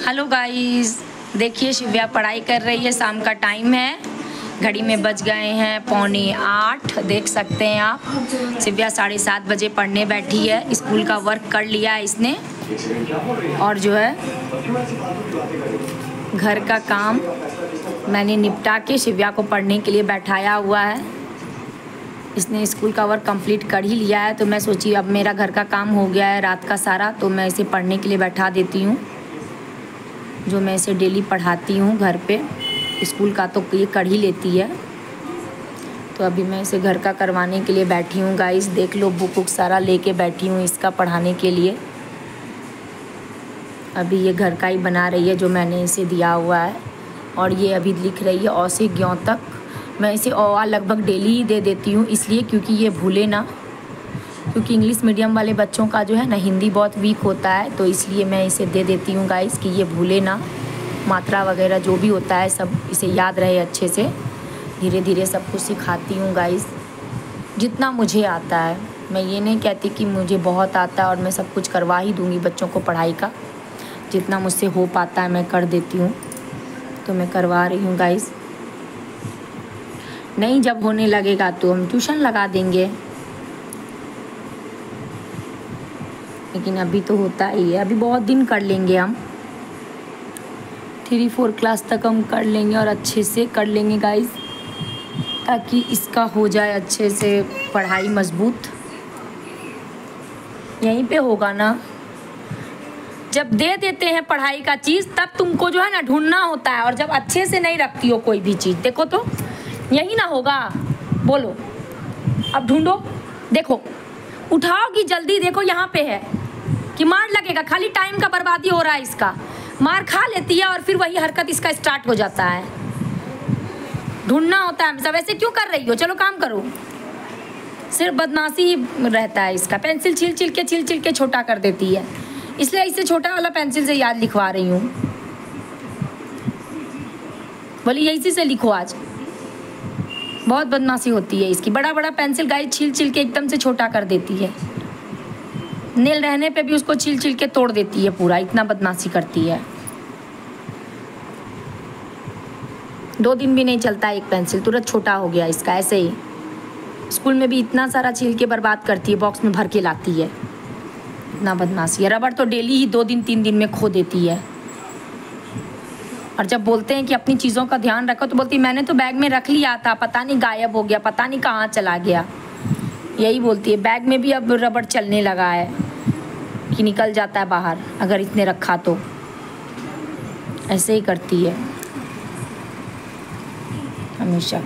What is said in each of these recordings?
Hello guys, देखिए शिव्या पढ़ाई कर रही है। शाम का टाइम है, घड़ी में बज गए हैं 7:45। देख सकते हैं आप, शिव्या 7:30 बजे पढ़ने बैठी है। स्कूल का वर्क कर लिया है इसने और जो है घर का काम मैंने निपटा के शिव्या को पढ़ने के लिए बैठाया हुआ है। इसने स्कूल का वर्क कंप्लीट कर ही लिया है, तो मैं सोची अब मेरा घर का काम हो गया है रात का सारा, तो मैं इसे पढ़ने के लिए बैठा देती हूँ। जो मैं इसे डेली पढ़ाती हूँ घर पे, स्कूल का तो ये कर ही लेती है। तो अभी मैं इसे घर का करवाने के लिए बैठी हूँ गाइस। देख लो, बुक सारा लेके बैठी हूँ इसका पढ़ाने के लिए। अभी ये घर का ही बना रही है जो मैंने इसे दिया हुआ है, और ये अभी लिख रही है अ से ज्ञ तक। मैं इसे अ लगभग डेली ही दे देती हूँ, इसलिए क्योंकि ये भूले ना, क्योंकि इंग्लिश मीडियम वाले बच्चों का जो है ना हिंदी बहुत वीक होता है, तो इसलिए मैं इसे दे देती हूँ गाइस कि ये भूले ना। मात्रा वगैरह जो भी होता है सब इसे याद रहे अच्छे से। धीरे धीरे सब कुछ सिखाती हूँ गाइस, जितना मुझे आता है। मैं ये नहीं कहती कि मुझे बहुत आता है और मैं सब कुछ करवा ही दूँगी बच्चों को पढ़ाई का। जितना मुझसे हो पाता है मैं कर देती हूँ, तो मैं करवा रही हूँ गाइस। नहीं, जब होने लगेगा तो हम ट्यूशन लगा देंगे, लेकिन अभी तो होता ही है। अभी बहुत दिन कर लेंगे हम, 3-4 क्लास तक हम कर लेंगे और अच्छे से कर लेंगे गाइस, ताकि इसका हो जाए अच्छे से पढ़ाई मजबूत। यहीं पे होगा ना, जब दे देते हैं पढ़ाई का चीज़ तब तुमको जो है ना ढूंढना होता है, और जब अच्छे से नहीं रखती हो कोई भी चीज़, देखो तो यही ना होगा। बोलो, अब ढूंढो, देखो, उठाओगी जल्दी, देखो यहाँ पे है कि मार लगेगा। खाली टाइम का बर्बादी हो रहा है इसका। मार खा लेती है और फिर वही हरकत इसका स्टार्ट हो जाता है। ढूंढना होता है। सब ऐसे क्यों कर रही हो? चलो काम करो। सिर्फ बदमाशी ही रहता है इसका। पेंसिल छील छील के छोटा कर देती है, इसलिए इसे छोटा वाला पेंसिल से याद लिखवा रही हूँ। बोली यही से लिखो आज। बहुत बदमाशी होती है इसकी। बड़ा बड़ा पेंसिल गाइस छील के एकदम से छोटा कर देती है। नेल रहने पे भी उसको छील के तोड़ देती है पूरा, इतना बदमाशी करती है। 2 दिन भी नहीं चलता एक पेंसिल, तुरंत छोटा हो गया इसका। ऐसे ही स्कूल में भी इतना सारा छील के बर्बाद करती है, बॉक्स में भर के लाती है। इतना बदमाशी है। रबड़ तो डेली ही 2 दिन 3 दिन में खो देती है। और जब बोलते हैं कि अपनी चीज़ों का ध्यान रखो, तो बोलती मैंने तो बैग में रख लिया था, पता नहीं गायब हो गया, पता नहीं कहाँ चला गया। यही बोलती है। बैग में भी अब रबड़ चलने लगा है कि निकल जाता है बाहर अगर इसने रखा तो। ऐसे ही करती है हमेशा।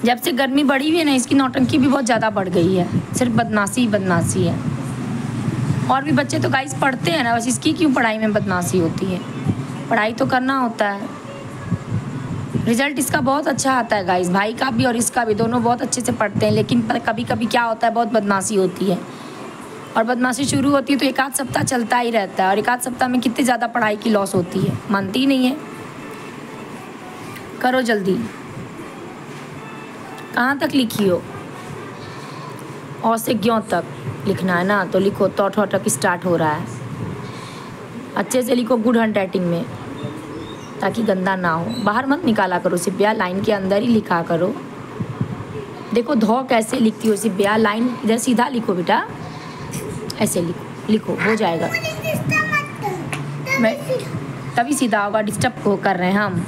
जब से गर्मी बढ़ी हुई है ना, इसकी नौटंकी भी बहुत ज़्यादा बढ़ गई है। सिर्फ बदमाशी ही बदमाशी है। और भी बच्चे तो गाइस पढ़ते हैं ना, बस इसकी क्यों पढ़ाई में बदमाशी होती है? पढ़ाई तो करना होता है। रिज़ल्ट इसका बहुत अच्छा आता है गाइस, भाई का भी और इसका भी, दोनों बहुत अच्छे से पढ़ते हैं। लेकिन कभी कभी क्या होता है, बहुत बदमाशी होती है। और बदमाशी शुरू होती है तो 1 आध सप्ताह चलता ही रहता है, और 1 आध सप्ताह में कितनी ज़्यादा पढ़ाई की लॉस होती है। मानती ही नहीं है। करो जल्दी। कहाँ तक लिखी हो? अ से ज्ञ तक लिखना है ना, तो लिखो। तो तक स्टार्ट हो रहा है। अच्छे से लिखो, गुड हैंड राइटिंग में, ताकि गंदा ना हो। बाहर मत निकाला करो शिव्या, लाइन के अंदर ही लिखा करो। देखो धौ कैसे लिखती हो शिव्या, लाइन इधर सीधा लिखो बेटा, ऐसे लिखो हो जाएगा। मैं तभी सीधा होगा, डिस्टर्ब को कर रहे हैं हम।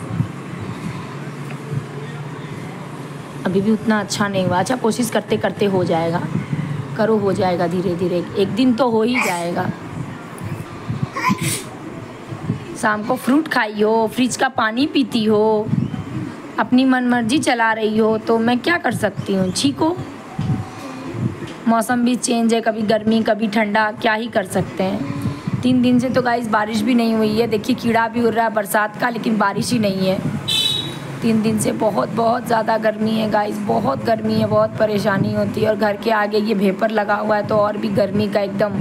अभी भी उतना अच्छा नहीं हुआ। अच्छा, कोशिश करते करते हो जाएगा। करो, हो जाएगा धीरे धीरे, एक दिन तो हो ही जाएगा। शाम को फ्रूट खाई हो, फ्रिज का पानी पीती हो, अपनी मनमर्जी चला रही हो, तो मैं क्या कर सकती हूँ? छीको। मौसम भी चेंज है, कभी गर्मी कभी ठंडा, क्या ही कर सकते हैं। 3 दिन से तो गाइस बारिश भी नहीं हुई है। देखिए कीड़ा भी उड़ रहा है बरसात का, लेकिन बारिश ही नहीं है। 3 दिन से बहुत ज़्यादा गर्मी है गाइस, बहुत गर्मी है, बहुत परेशानी होती है। और घर के आगे ये भेपर लगा हुआ है, तो और भी गर्मी का एकदम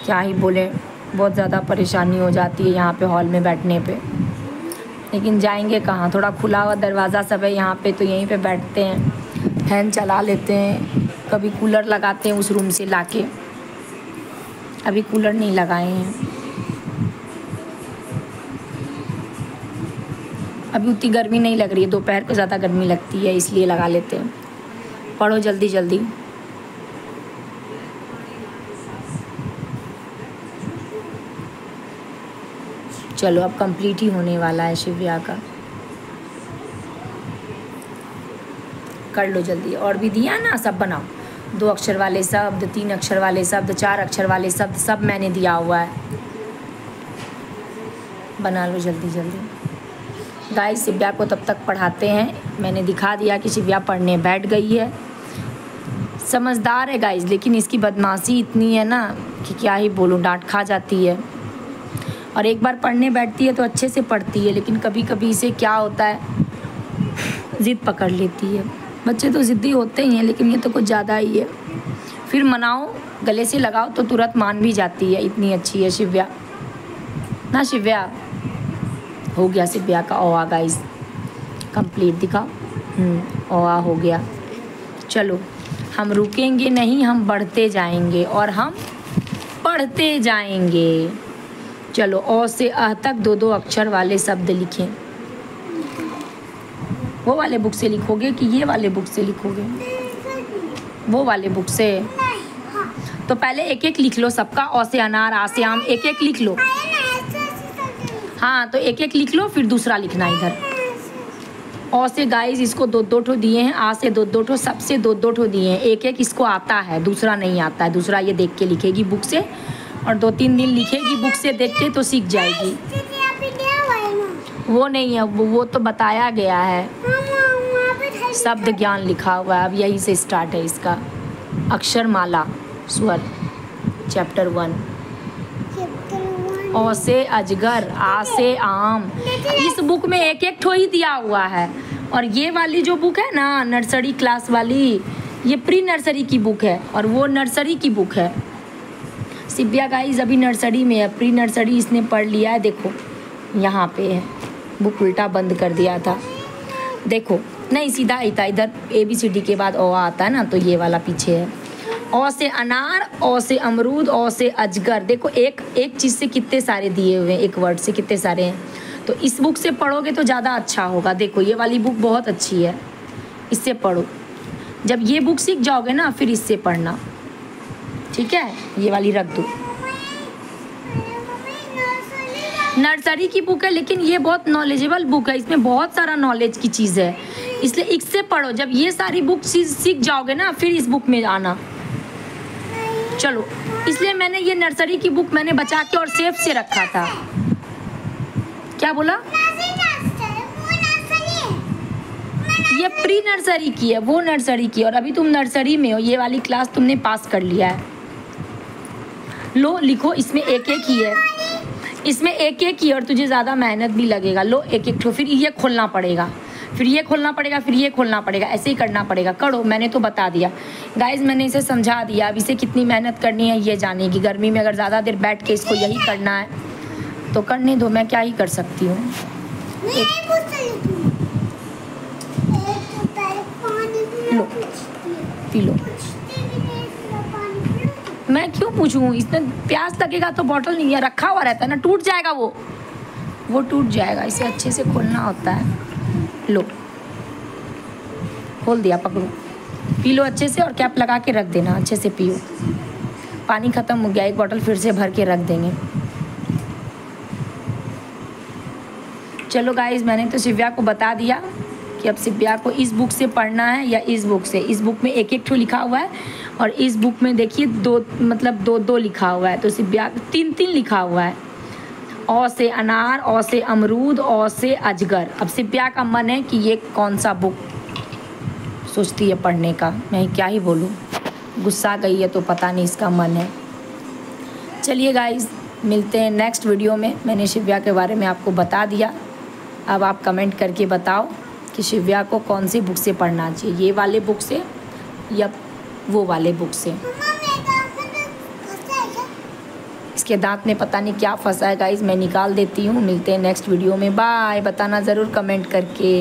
क्या ही बोले, बहुत ज़्यादा परेशानी हो जाती है यहाँ पे हॉल में बैठने पे। लेकिन जाएंगे कहाँ? थोड़ा खुला हुआ दरवाज़ा सब है यहाँ पे, तो यहीं पे बैठते हैं, फैन चला लेते हैं, कभी कूलर लगाते हैं उस रूम से लाके। अभी कूलर नहीं लगाए हैं। अभी उतनी गर्मी नहीं लग रही है, दोपहर को ज़्यादा गर्मी लगती है इसलिए लगा लेते हैं। पढ़ो जल्दी जल्दी। चलो अब कंप्लीट ही होने वाला है शिव्या का, कर लो जल्दी। और भी दिया ना, सब बनाओ, 2 अक्षर वाले शब्द, 3 अक्षर वाले शब्द, 4 अक्षर वाले शब्द, सब मैंने दिया हुआ है, बना लो जल्दी जल्दी। गाइस शिव्या को तब तक पढ़ाते हैं। मैंने दिखा दिया कि शिव्या पढ़ने बैठ गई है, समझदार है गाइस, लेकिन इसकी बदमाशी इतनी है ना कि क्या ही बोलूँ, डांट खा जाती है। और एक बार पढ़ने बैठती है तो अच्छे से पढ़ती है, लेकिन कभी कभी इसे क्या होता है, ज़िद पकड़ लेती है। बच्चे तो ज़िद्दी होते ही हैं, लेकिन ये तो कुछ ज़्यादा ही है। फिर मनाओ, गले से लगाओ तो तुरंत मान भी जाती है, इतनी अच्छी है शिव्या ना। शिव्या हो गया, शिव्या का ओ आ गाइस कंप्लीट दिखाओ। ओ आ हो गया। चलो हम रुकेंगे नहीं, हम बढ़ते जाएंगे और हम पढ़ते जाएंगे। चलो ओ से अ तक 2-2 अक्षर वाले शब्द लिखें। वो वाले बुक से लिखोगे कि ये वाले बुक से लिखोगे? वो वाले बुक से। तो पहले एक एक लिख लो सबका, ओ से अनार, आ से आम, एक एक लिख लो। हाँ तो एक एक लिख लो, फिर दूसरा लिखना इधर। ओ से गाइस इसको 2-2 ठो दिए हैं, आ से 2-2 ठो, सबसे 2-2 ठो दिए हैं। एक एक इसको आता है, दूसरा नहीं आता है। दूसरा ये देख के लिखेगी बुक से, और 2-3 दिन लिखेगी बुक से देख के तो सीख जाएगी। वो नहीं है, वो तो बताया गया है, शब्द ज्ञान लिखा हुआ है। अब यही से स्टार्ट है इसका, अक्षरमाला स्वर चैप्टर 1। ओ से अजगर, आ से आम। इस बुक में एक एक ठो ही दिया हुआ है। और ये वाली जो बुक है ना, नर्सरी क्लास वाली, ये प्री नर्सरी की बुक है और वो नर्सरी की बुक है। शिव्या गाइस अभी नर्सरी में है, प्री नर्सरी इसने पढ़ लिया है। देखो यहाँ पे है, बुक उल्टा बंद कर दिया था। देखो नहीं, सीधा ही था, इधर ABCD के बाद ओ आता है ना, तो ये वाला पीछे है। ओ से अनार, ओ से अमरूद, ओ से अजगर। देखो एक एक चीज़ से कितने सारे दिए हुए हैं, एक वर्ड से कितने सारे हैं। तो इस बुक से पढ़ोगे तो ज़्यादा अच्छा होगा। देखो ये वाली बुक बहुत अच्छी है, इससे पढ़ो। जब ये बुक सीख जाओगे ना, फिर इससे पढ़ना, ठीक है? ये वाली रख दो। नर्सरी की बुक है, लेकिन ये बहुत नॉलेजेबल बुक है, इसमें बहुत सारा नॉलेज की चीज़ है, इसलिए इससे पढ़ो। जब ये सारी बुक सीख जाओगे ना, फिर इस बुक में आना। चलो इसलिए मैंने ये नर्सरी की बुक मैंने बचा के और सेफ से रखा था। क्या बोला? ये प्री नर्सरी की है, वो नर्सरी की, और अभी तुम नर्सरी में हो। ये वाली क्लास तुमने पास कर लिया है। लो लिखो, इसमें एक एक ही है, इसमें एक एक ही, और तुझे ज़्यादा मेहनत भी लगेगा। लो एक एक ठो, फिर ये खोलना पड़ेगा, फिर ये खोलना पड़ेगा, फिर ये खोलना पड़ेगा, ऐसे ही करना पड़ेगा। करो, मैंने तो बता दिया गाइज, मैंने इसे समझा दिया। अब इसे कितनी मेहनत करनी है ये जानेगी। गर्मी में अगर ज़्यादा देर बैठ के इसको यही करना है तो करने दो, मैं क्या ही कर सकती हूँ। लो पी लो। मैं क्यों पूछूं, इसमें प्यास लगेगा तो बॉटल नहीं है, रखा हुआ रहता है ना, टूट जाएगा वो टूट जाएगा। इसे अच्छे से खोलना होता है। लो खोल दिया, पकड़ो, पी लो अच्छे से, और कैप लगा के रख देना, अच्छे से पियो। पानी ख़त्म हो गया, एक बॉटल फिर से भर के रख देंगे। चलो गाइज, मैंने तो शिव्या को बता दिया कि अब शिव्या को इस बुक से पढ़ना है या इस बुक से। इस बुक में एक एक ठो लिखा हुआ है, और इस बुक में देखिए दो लिखा हुआ है, तो शिव्या 3 लिखा हुआ है। ओ से अनार, ओ से अमरूद, ओ से अजगर। अब शिव्या का मन है कि ये कौन सा बुक सोचती है पढ़ने का, मैं क्या ही बोलूँ। गुस्सा गई है तो पता नहीं इसका मन है। चलिए गाइज, मिलते हैं नेक्स्ट वीडियो में। मैंने शिव्या के बारे में आपको बता दिया। अब आप कमेंट करके बताओ कि शिव्या को कौन सी बुक से पढ़ना चाहिए, ये वाले बुक से या वो वाले बुक से। इसके दांत में पता नहीं क्या फंसा है गाइज, मैं निकाल देती हूँ। मिलते हैं नेक्स्ट वीडियो में, बाय। बताना ज़रूर कमेंट करके।